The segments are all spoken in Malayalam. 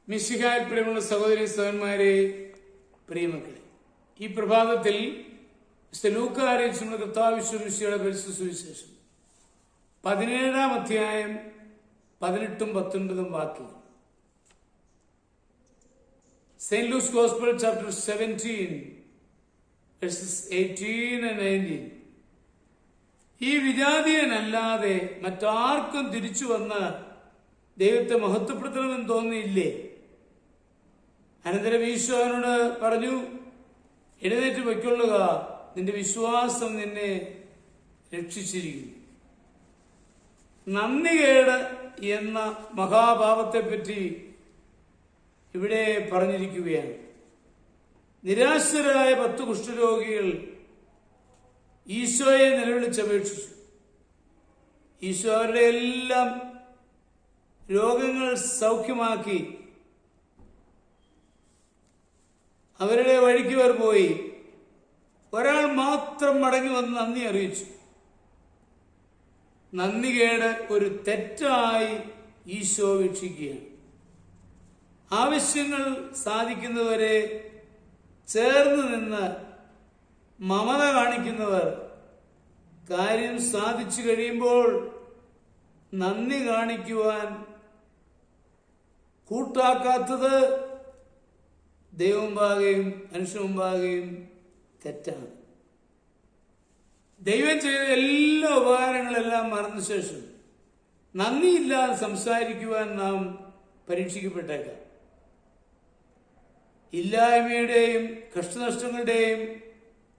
മിശിഹായിൽ പ്രിയമുള്ള സഹോദരി സഹോദരന്മാരെ, പ്രിയമക്കളെ, ഈ പ്രഭാതത്തിൽ ലൂക്ക അറിയിച്ചുള്ള കർത്താവിശ്വമിശിയുടെ പരിശുദ്ധ സുവിശേഷം 17-ാം അധ്യായം 18-19 വാക്യം. St. Luke's Gospel, chapter 17, verses 18 and 19. ഈ വിജാതീയനല്ലാതെ മറ്റാർക്കും തിരിച്ചു വന്ന് ദൈവത്തെ മഹത്വപ്പെടുത്തണമെന്ന് തോന്നിയില്ലേ? അനന്തരം ഈശോ അവനോട് പറഞ്ഞു, എഴുന്നേറ്റ് പൊയ്ക്കൊള്ളുക, നിന്റെ വിശ്വാസം നിന്നെ രക്ഷിച്ചിരിക്കുന്നു. നന്ദികേട് എന്ന മഹാപാപത്തെപ്പറ്റി ഇവിടെ പറഞ്ഞിരിക്കുകയാണ്. നിരാശരായ 10 കുഷ്ഠരോഗികൾ ഈശോയെ നിലവിളിച്ചപേക്ഷിച്ചു. ഈശോ അവരുടെ എല്ലാം രോഗങ്ങൾ സൗഖ്യമാക്കി അവരുടെ വഴിക്ക് അവർ പോയി. ഒരാൾ മാത്രം മടങ്ങി വന്ന് നന്ദി അറിയിച്ചു. നന്ദികേട് ഒരു തെറ്റായി ഈശോ വീക്ഷിക്കുകയാണ്. ആവശ്യങ്ങൾ സാധിക്കുന്നവരെ ചേർന്ന് നിന്ന് മമത കാണിക്കുന്നവർ കാര്യം സാധിച്ചു കഴിയുമ്പോൾ നന്ദി കാണിക്കുവാൻ കൂട്ടാക്കാത്തത് ദൈവമുമ്പാകെയും മനുഷ്യമുമ്പാകെയും തെറ്റാണ്. ദൈവം ചെയ്ത എല്ലാ ഉപകാരങ്ങളെല്ലാം മറന്ന ശേഷം നന്ദിയില്ലാതെ സംസാരിക്കുവാൻ നാം പരീക്ഷിക്കപ്പെട്ടേക്കാം. ഇല്ലായ്മയുടെയും കഷ്ടനഷ്ടങ്ങളുടെയും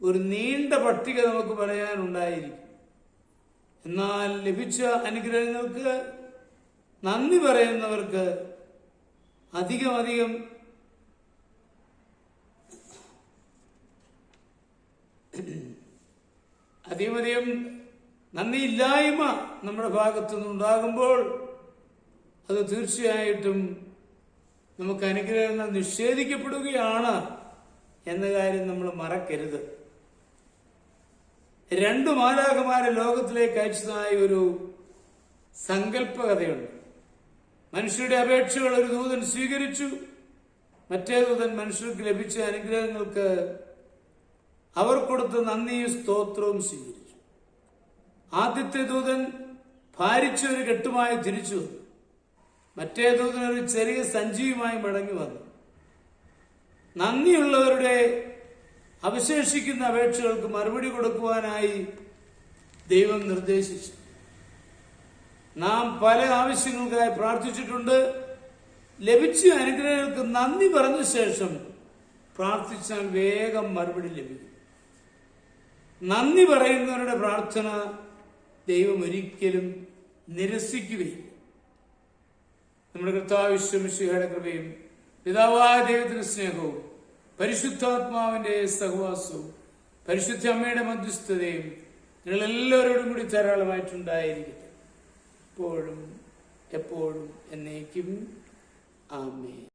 ഒരു നീണ്ട പട്ടിക നമുക്ക് പറയാനുണ്ടായിരിക്കും. എന്നാൽ ലഭിച്ച അനുഗ്രഹങ്ങൾക്ക് നന്ദി പറയുന്നവർക്ക് അധികം നന്ദിയില്ലായ്മ നമ്മുടെ ഭാഗത്തു നിന്നുണ്ടാകുമ്പോൾ അത് തീർച്ചയായിട്ടും നമുക്ക് അനുഗ്രഹങ്ങൾ നിഷേധിക്കപ്പെടുകയാണ് എന്ന കാര്യം നമ്മൾ മറക്കരുത്. 2 മാലാഖമാരെ ലോകത്തിലേക്ക് അയച്ചതായ ഒരു സങ്കല്പകഥയുണ്ട്. മനുഷ്യരുടെ അപേക്ഷകൾ ഒരു ദൂതൻ സ്വീകരിച്ചു. മറ്റേ ദൂതൻ മനുഷ്യർക്ക് ലഭിച്ച അനുഗ്രഹങ്ങൾക്ക് അവർ കൊടുത്ത നന്ദിയും സ്തോത്രവും സ്വീകരിച്ചു. ആദ്യത്തെ ദൂതൻ ഭാരിച്ച ഒരു കെട്ടുമായി തിരിച്ചു വന്നു. മറ്റേ ദൂതൻ ഒരു ചെറിയ സഞ്ചിയുമായി മടങ്ങി വന്നു. നന്ദിയുള്ളവരുടെ അവശേഷിക്കുന്ന അപേക്ഷകൾക്ക് മറുപടി കൊടുക്കുവാനായി ദൈവം നിർദ്ദേശിച്ചു. നാം പല ആവശ്യങ്ങൾക്കായി പ്രാർത്ഥിച്ചിട്ടുണ്ട്. ലഭിച്ച അനുഗ്രഹങ്ങൾക്ക് നന്ദി പറഞ്ഞ ശേഷം പ്രാർത്ഥിച്ചാൽ വേഗം മറുപടി ലഭിക്കും. നന്ദി പറയുന്നവരുടെ പ്രാർത്ഥന ദൈവം ഒരിക്കലും നിരസിക്കുകയില്ല. നമ്മുടെ കർത്താവ് ഈശോമിശിഹായുടെ കൃപയും പിതാവായ ദൈവത്തിന്റെ സ്നേഹവും പരിശുദ്ധാത്മാവിന്റെ സഹവാസവും പരിശുദ്ധ അമ്മയുടെ മധ്യസ്ഥതയും നിങ്ങളെല്ലാവരോടും കൂടി ധാരാളമായിട്ടുണ്ടായിരിക്കട്ടെ, ഇപ്പോഴും എപ്പോഴും എന്നേക്കും. ആമേൻ.